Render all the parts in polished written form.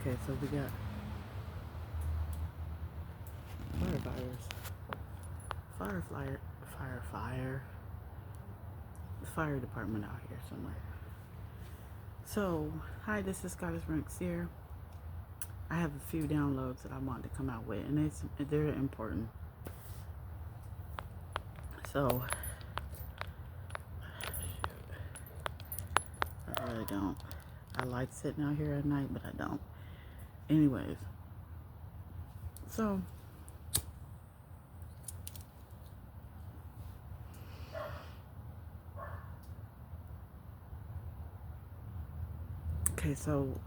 Okay, so we got firefighters, firefly, fire, the fire department out here somewhere. So, hi, this is Goddess Ranks here. I have a few downloads that I want to come out with, and they're important. So, I really don't. I like sitting out here at night, but I don't. Anyways, so okay, so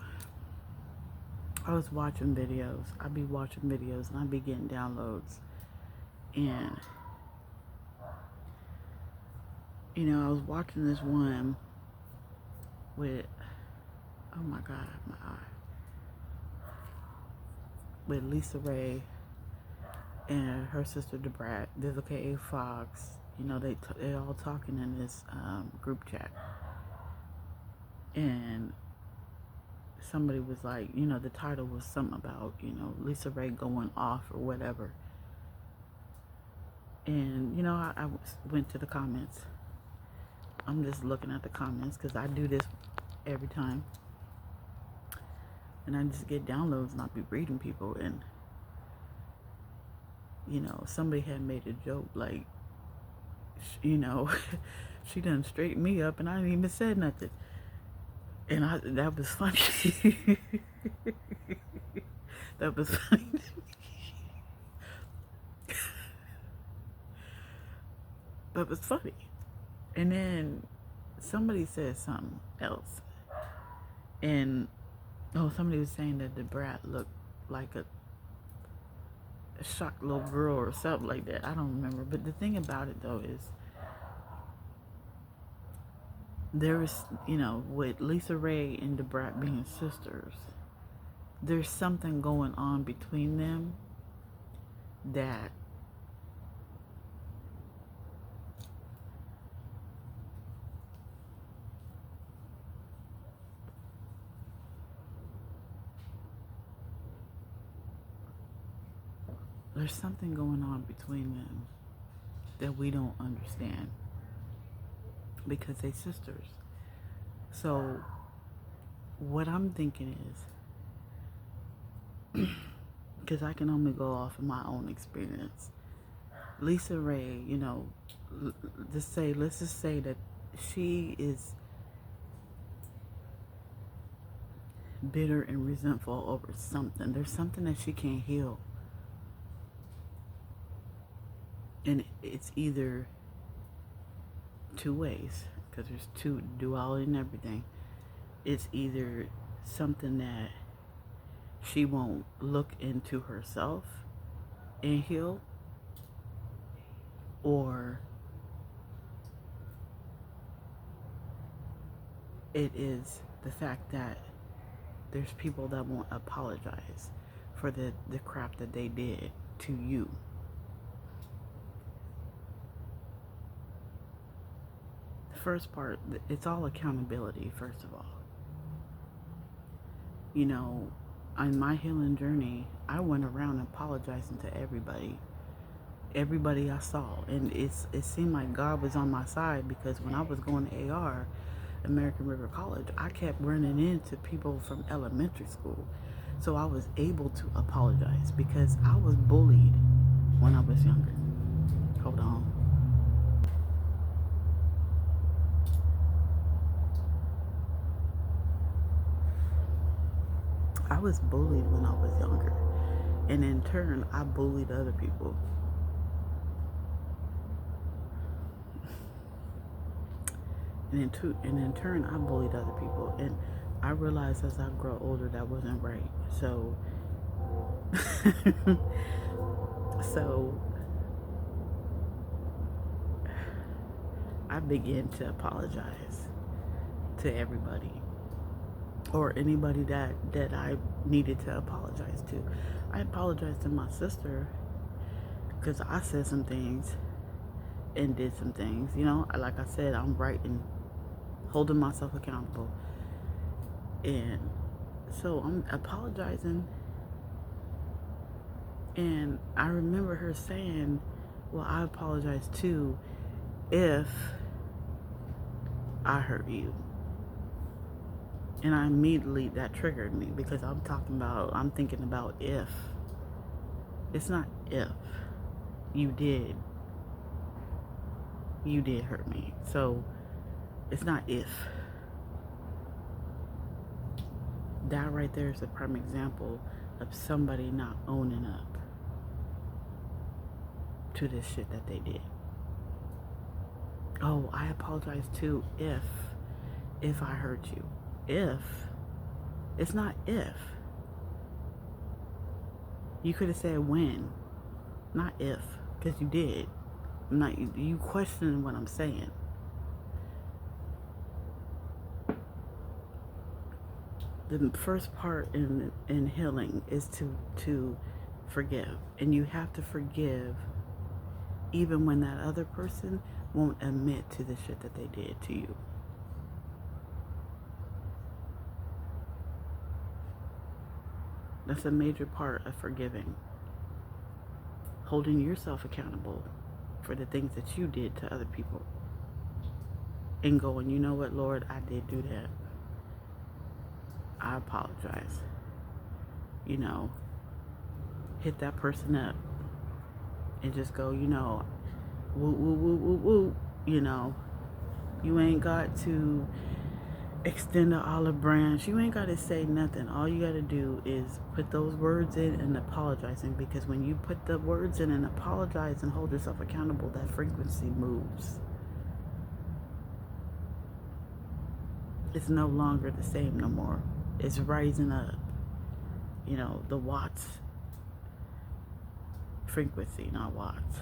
I was watching videos. I be watching videos and I be getting downloads. And I was watching this one with oh my god, my eye. With Lisa Ray and her sister Debrat, Vivica A. Fox. They all talking in this group chat. And somebody was like, the title was something about, Lisa Ray going off or whatever. And, I went to the comments. I'm just looking at the comments because I do this every time. And I just get downloads and I'll be reading people. And, somebody had made a joke like, she done straightened me up and I didn't even said nothing. And that was funny. That was funny. That was funny. And then somebody said something else. And somebody was saying that the brat looked like a shocked little girl or something like that. I don't remember. But the thing about it though is there is, with Lisa Ray and the brat being sisters, there's something going on between them that there's something going on between them that we don't understand because they're sisters. So what I'm thinking is, because I can only go off of my own experience, Lisa Ray, let's just say that she is bitter and resentful over something. There's something that she can't heal. And it's either two ways, because there's two duality and everything. It's either something that she won't look into herself and heal, or it is the fact that there's people that won't apologize for the crap that they did to you. The first part, it's all accountability, first of all. On my healing journey, I went around apologizing to everybody I saw. And it seemed like God was on my side, because when I was going to AR, American River College, I kept running into people from elementary school. So I was able to apologize because I was bullied when I was younger. Hold on. I was bullied when I was younger. And in turn, I bullied other people. And in turn, I bullied other people. And I realized as I grow older that wasn't right. So, so I began to apologize to everybody, or anybody that I needed to apologize to. I apologized to my sister because I said some things and did some things. Like I said, I'm right in holding myself accountable. And So I'm apologizing, and I remember her saying, well, I apologize too if I hurt you. And I immediately, that triggered me because I'm thinking about if. It's not if. You did. You did hurt me. So it's not if. That right there is a prime example of somebody not owning up to this shit that they did. Oh, I apologize too if I hurt you. If. It's not if. You could have said when, not if, because you did. I'm not you questioning what I'm saying. The first part in healing is to forgive, and you have to forgive even when that other person won't admit to the shit that they did to you. That's a major part of forgiving. Holding yourself accountable for the things that you did to other people. And going, you know what, Lord, I did do that. I apologize. You know, hit that person up and just go, you know, woo, woo, woo, woo, woo. You know, you ain't got to extend an olive branch. You ain't got to say nothing. All you got to do is put those words in and apologizing, because when you put the words in and apologize and hold yourself accountable, that frequency moves. It's no longer the same no more. It's rising up. You know, the watts frequency, not watts.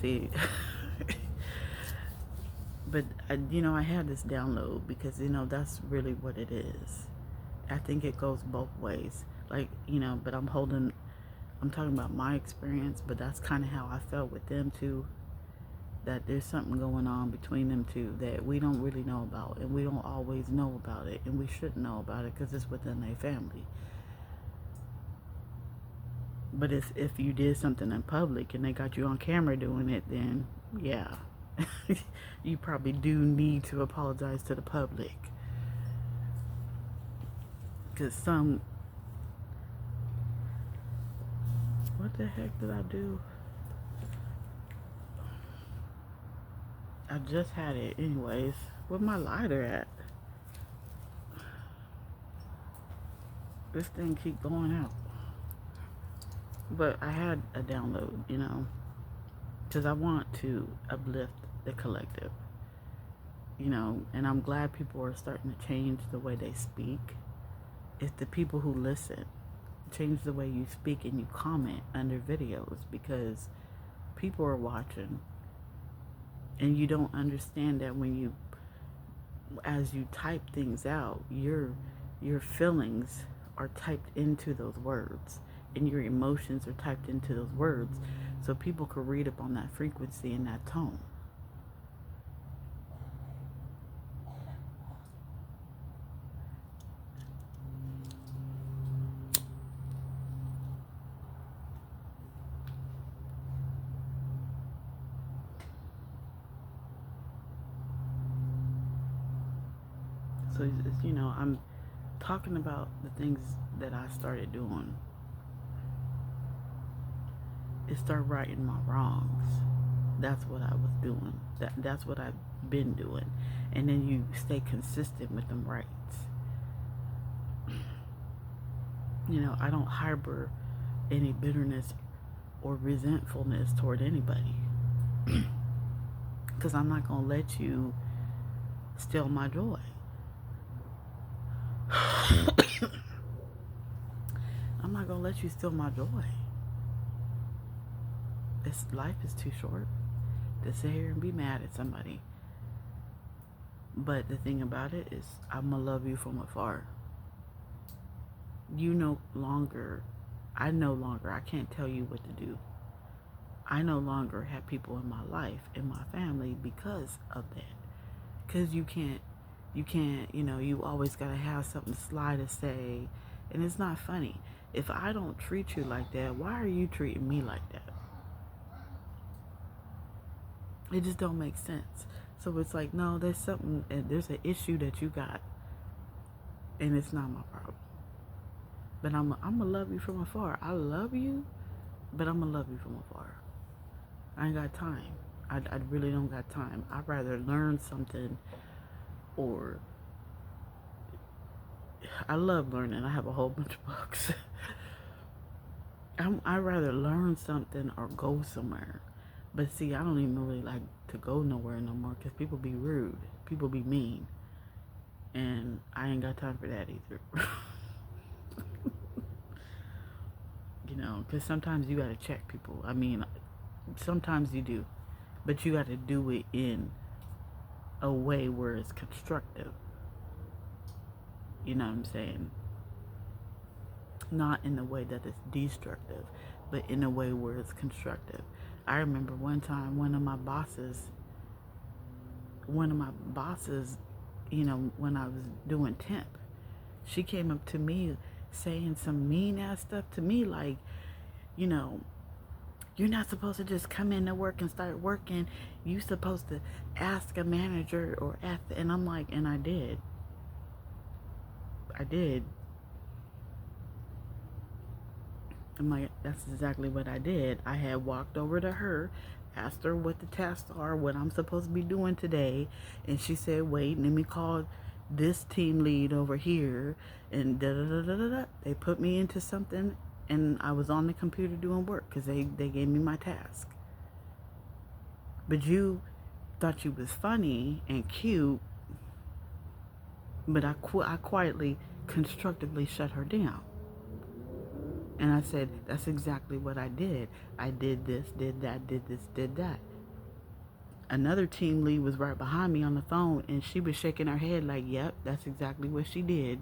See, but I had this download because that's really what it is. I think it goes both ways. Like, but I'm talking about my experience, but that's kind of how I felt with them too. That there's something going on between them two that we don't really know about, and we don't always know about it, and we shouldn't know about it because it's within their family. But if you did something in public and they got you on camera doing it, then yeah, you probably do need to apologize to the public. Because what the heck did I do? I just had it anyways. Where's my lighter at? This thing keep going out. But I had a download, because I want to uplift the collective, and I'm glad people are starting to change the way they speak. It's the people who listen. Change the way you speak and you comment under videos, because people are watching, and you don't understand that as you type things out, your feelings are typed into those words, and your emotions are typed into those words, so people could read up on that frequency and that tone. So, I'm talking about the things that I started doing. It started righting my wrongs. That's what I was doing. That's what I've been doing. And then you stay consistent with them rights. I don't harbor any bitterness or resentfulness toward anybody. Because I'm not going to let you steal my joy. I'm not going to let you steal my joy. Life is too short to sit here and be mad at somebody. But the thing about it is, I'm going to love you from afar. I no longer, I can't tell you what to do. I no longer have people in my life, in my family, because of that. Because you can't You can't, you always got to have something sly to say. And it's not funny. If I don't treat you like that, why are you treating me like that? It just don't make sense. So it's like, no, there's an issue that you got, and it's not my problem. But I'm going to love you from afar. I love you, but I'm going to love you from afar. I ain't got time. I really don't got time. I'd rather learn something, or I love learning. I have a whole bunch of books. I'd rather learn something or go somewhere. But see, I don't even really like to go nowhere no more because people be rude. People be mean. And I ain't got time for that either. Because sometimes you got to check people. I mean, sometimes you do. But you got to do it in a way where it's constructive. You know what I'm saying? Not in a way that is destructive, but in a way where it's constructive. I remember one time one of my bosses, when I was doing temp, she came up to me saying some mean ass stuff to me, like, you know, you're not supposed to just come in to work and start working. You're supposed to ask a manager or ask, and I'm like, and I did. I'm like, that's exactly what I did. I had walked over to her, asked her what the tasks are, what I'm supposed to be doing today, and she said, wait, let me call this team lead over here, and da da da da da da. They put me into something, and I was on the computer doing work because they gave me my task. But you thought you was funny and cute, but I quietly, constructively shut her down. And I said, that's exactly what I did. I did this, did that, did this, did that. Another team lead was right behind me on the phone, and she was shaking her head like, yep, that's exactly what she did.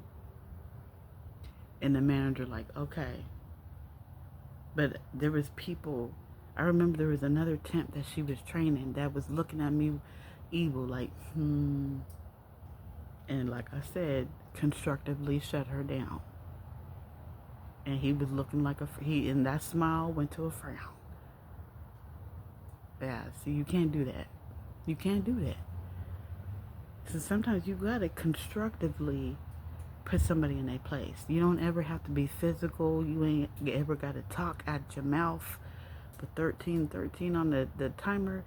And the manager like, okay. But there was people, I remember there was another temp that she was training that was looking at me evil, like, And like I said, constructively shut her down. And he was looking like and that smile went to a frown. Yeah, see, you can't do that. You can't do that. So sometimes you gotta constructively put somebody in their place. You don't ever have to be physical. You ain't ever gotta talk out your mouth. Put 13 on the timer.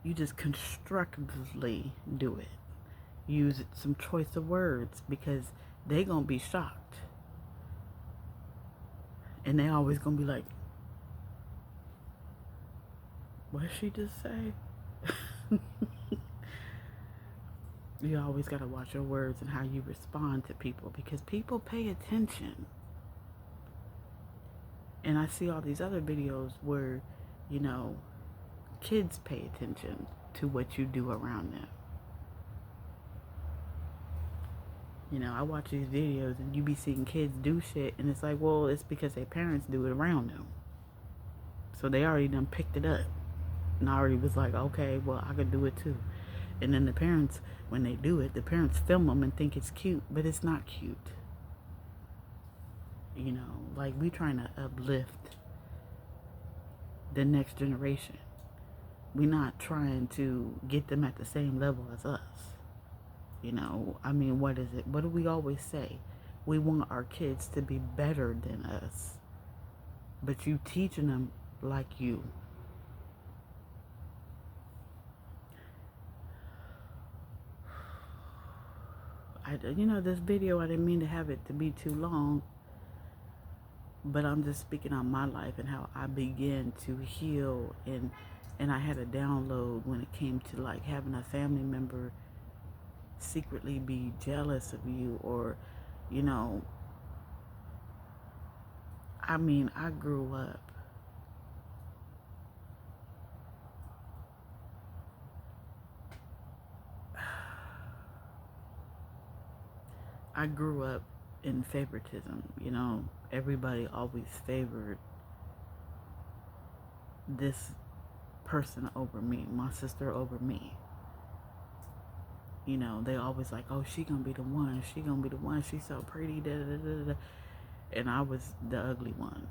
You just constructively do it. Use some choice of words because they gonna be shocked. And they always gonna be like, what did she just say? You always got to watch your words and how you respond to people because people pay attention. And I see all these other videos where, kids pay attention to what you do around them. I watch these videos and you be seeing kids do shit and it's like, well, it's because their parents do it around them. So they already done picked it up. And I already was like, okay, well, I could do it too. And then the parents, when they do it, the parents film them and think it's cute, but it's not cute. Like we trying to uplift the next generation. We're not trying to get them at the same level as us. What is it? What do we always say? We want our kids to be better than us. But you teaching them like you. This video, I didn't mean to have it to be too long, but I'm just speaking on my life and how I began to heal, and I had a download when it came to like having a family member secretly be jealous of you, or I grew up in favoritism. Everybody always favored this person over me, my sister over me. You know, they always like, oh, she gonna be the one. She gonna be the one. She's so pretty. Da, da, da, da. And I was the ugly one.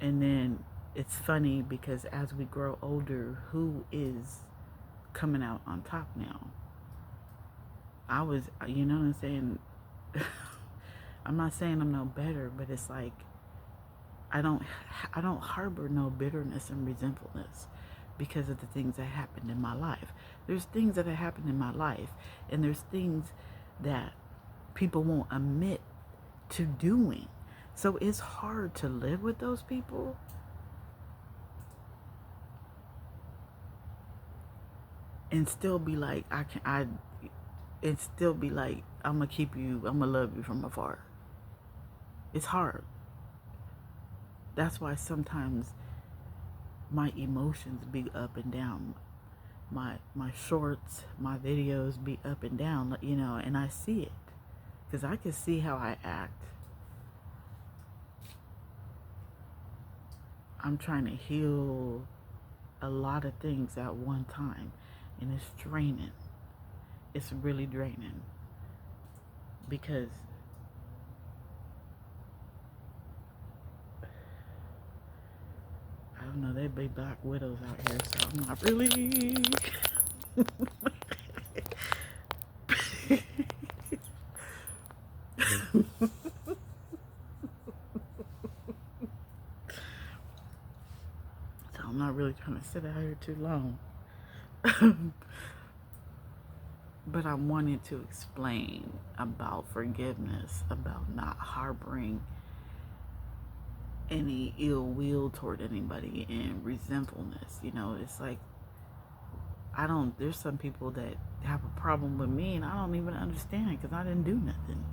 And then it's funny because as we grow older, who is coming out on top now? I was, you know what I'm saying? I'm not saying I'm no better, but it's like I don't harbor no bitterness and resentfulness because of the things that happened in my life. There's things that have happened in my life, and there's things that people won't admit to doing. So it's hard to live with those people. And still be like, and still be like, I'm gonna keep you, I'm gonna love you from afar. It's hard. That's why sometimes my emotions be up and down. My shorts, my videos be up and down, you know, and I see it because I can see how I act. I'm trying to heal a lot of things at one time, and it's draining. It's really draining because I don't know, they be black widows out here, so I'm not really. So I'm not really trying to sit out here too long. But I wanted to explain about forgiveness, about not harboring any ill will toward anybody and resentfulness. You know, it's like there's some people that have a problem with me and I don't even understand because I didn't do nothing.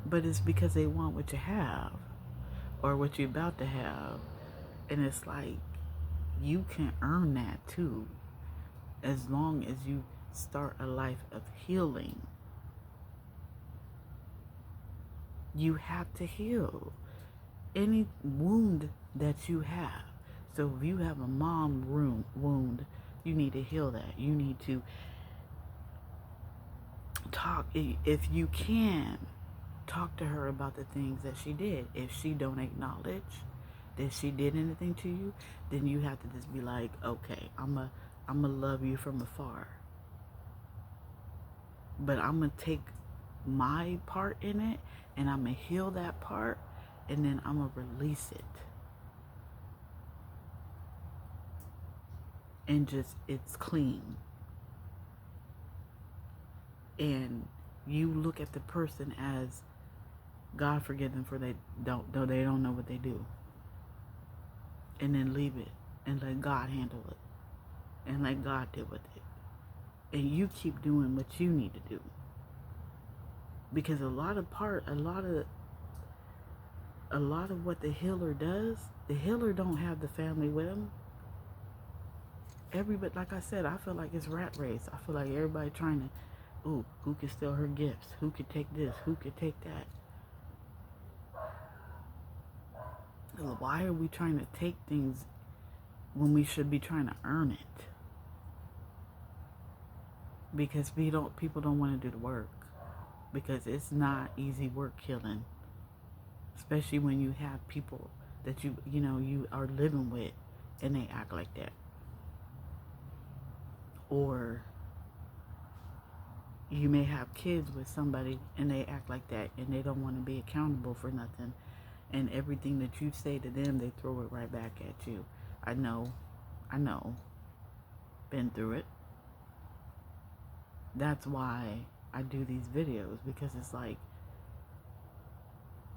But it's because they want what you have or what you're about to have. And it's like, you can earn that too, as long as you start a life of healing. You have to heal any wound that you have. So if you have a mom wound, you need to heal that. You need to talk, if you can, talk to her about the things that she did. If she don't acknowledge that she did anything to you, then you have to just be like, okay, I'm a love you from afar. But I'm going to take my part in it and I'm going to heal that part and then I'm going to release it. And just, it's clean. And you look at the person as, God forgive them for they don't know what they do. And then leave it and let God handle it. And let God deal with it. And you keep doing what you need to do. Because a lot of what the healer does, the healer don't have the family with him. Everybody, like I said, I feel like it's rat race. I feel like everybody trying to, who can steal her gifts? Who could take this? Who could take that? Why are we trying to take things when we should be trying to earn it? Because people don't want to do the work. Because it's not easy work healing. Especially when you have people that you are living with and they act like that. Or you may have kids with somebody and they act like that and they don't want to be accountable for nothing. And everything that you say to them, they throw it right back at you. I know. Been through it. That's why I do these videos, because it's like,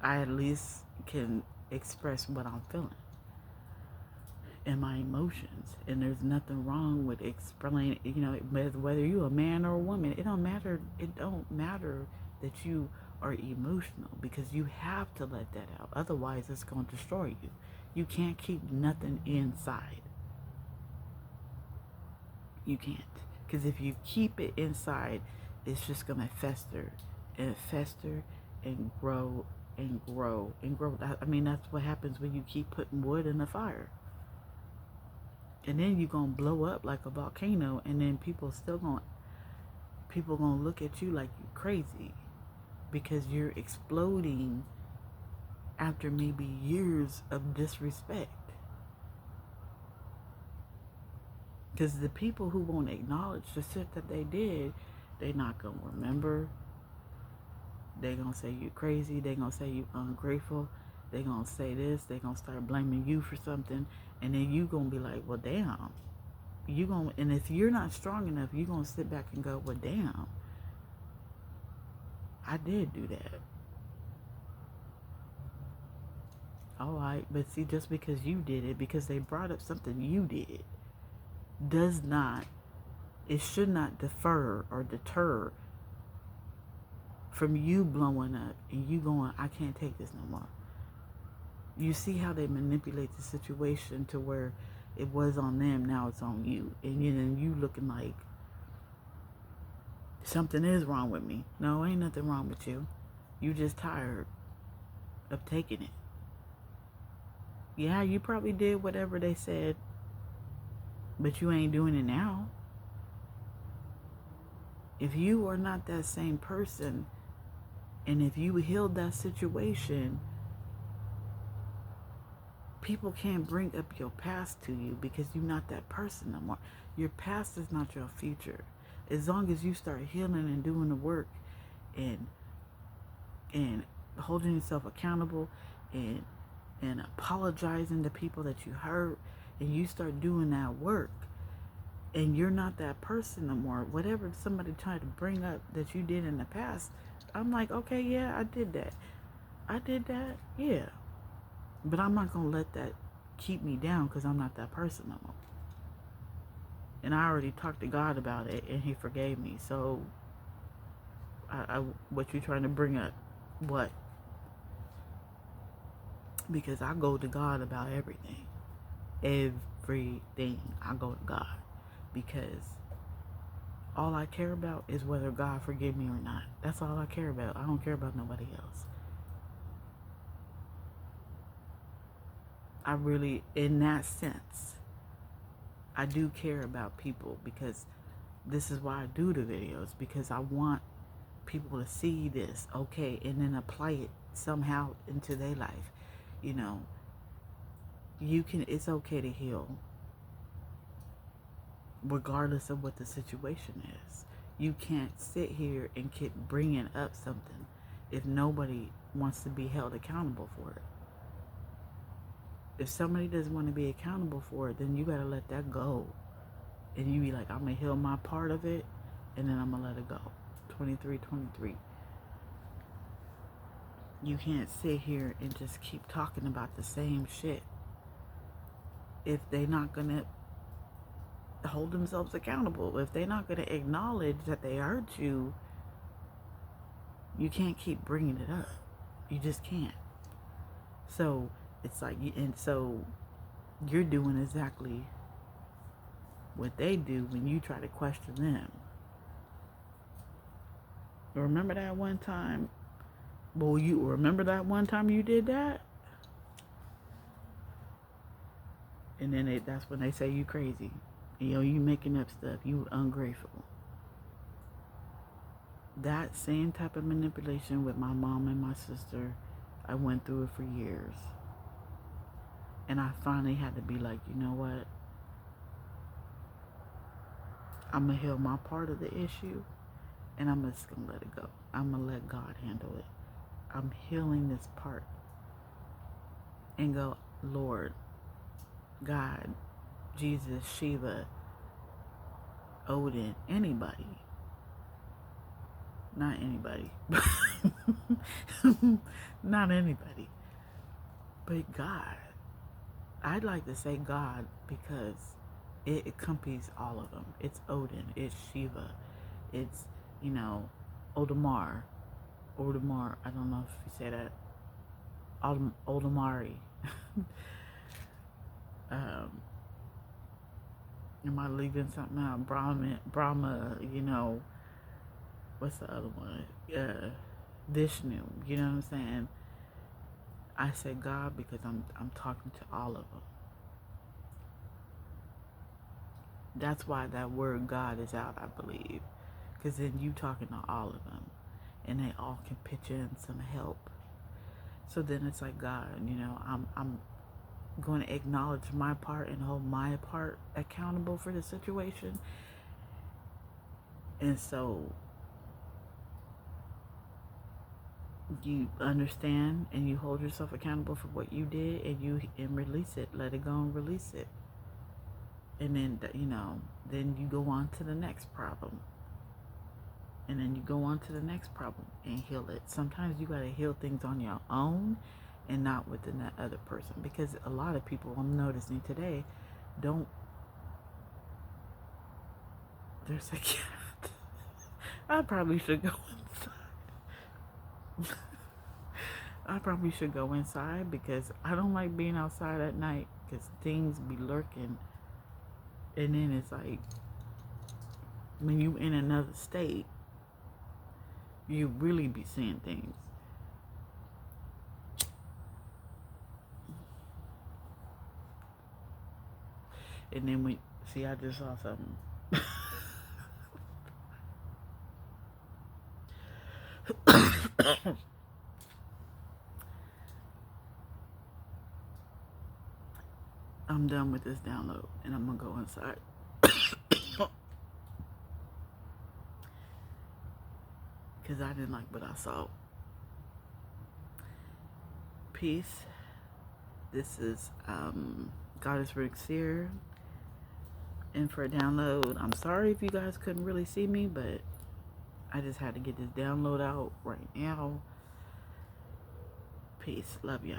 I at least can express what I'm feeling and my emotions. And there's nothing wrong with explaining, whether you're a man or a woman, it don't matter that you are emotional, because you have to let that out. Otherwise, it's going to destroy you. You can't keep nothing inside. You can't. Because if you keep it inside, it's just going to fester and grow and grow and grow. I mean, that's what happens when you keep putting wood in the fire. And then you're gonna blow up like a volcano, and then people gonna look at you like you crazy because you're exploding after maybe years of disrespect. Because the people who won't acknowledge the shit that they did, they not gonna remember. They gonna say you crazy. They gonna say you ungrateful. They gonna say this. They gonna start blaming you for something, and then you gonna be like, well, damn. You gonna, and if you're not strong enough, you gonna sit back and go, well, damn, I did do that. All right, but see, just because you did it, because they brought up something you did, does not, it should not defer or deter from you blowing up and you going, I can't take this no more. You see how they manipulate the situation to where it was on them, now it's on you. And you looking like something is wrong with me. No, ain't nothing wrong with you. You just tired of taking it. Yeah, you probably did whatever they said, but you ain't doing it now. If you are not that same person, and if you healed that situation, people can't bring up your past to you because you're not that person no more. Your past is not your future. As long as you start healing and doing the work and holding yourself accountable and apologizing to people that you hurt, and you start doing that work, and you're not that person no more. Whatever somebody tried to bring up that you did in the past, I'm like, okay, yeah, I did that. Yeah. But I'm not going to let that keep me down because I'm not that person no more. And I already talked to God about it, and he forgave me. So, what you trying to bring up? What? Because I go to God about everything. Everything. I go to God. Because all I care about is whether God forgive me or not. That's all I care about. I don't care about nobody else. I really, in that sense, I do care about people, because this is why I do the videos, because I want people to see this, okay, and then apply it somehow into their life. You know, it's okay to heal regardless of what the situation is. You can't sit here and keep bringing up something if nobody wants to be held accountable for it. If somebody doesn't want to be accountable for it, then you got to let that go. And you be like, I'm going to heal my part of it, and then I'm going to let it go. 23. You can't sit here and just keep talking about the same shit if they're not going to hold themselves accountable. If they're not going to acknowledge that they hurt you, you can't keep bringing it up. You just can't. So it's like, and so you're doing exactly what they do when you try to question them. Remember that one time? Well, you remember that one time you did that? And then that's when they say you crazy. You know, you making up stuff. You ungrateful. That same type of manipulation with my mom and my sister, I went through it for years. And I finally had to be like, you know what? I'm going to heal my part of the issue, and I'm just going to let it go. I'm going to let God handle it. I'm healing this part. And go, Lord, God, Jesus, Shiva, Odin, anybody. Not anybody. Not anybody. But God. I'd like to say God because it encompasses all of them. It's Odin. It's Shiva. It's, Odamar. I don't know if you say that. Odamari. Am I leaving something out? Brahma, what's the other one? Vishnu, you know what I'm saying? I say God because I'm talking to all of them. That's why that word God is out, I believe. Because then you talking to all of them. And they all can pitch in some help. So then it's like, God, I'm going to acknowledge my part and hold my part accountable for the situation. And so you understand and you hold yourself accountable for what you did, and release it. Let it go and release it. And then, then you go on to the next problem. And then you go on to the next problem and heal it. Sometimes you got to heal things on your own and not within that other person. Because a lot of people, I'm noticing today, don't. There's a cat. I probably should go inside. I probably should go inside because I don't like being outside at night because things be lurking. And then it's like, when you in another state, you really be seeing things. And then I just saw something. I'm done with this download and I'm gonna go inside. Because I didn't like what I saw. Peace. This is Goddess Ricks here. And for a download, I'm sorry if you guys couldn't really see me, but I just had to get this download out right now. Peace. Love ya.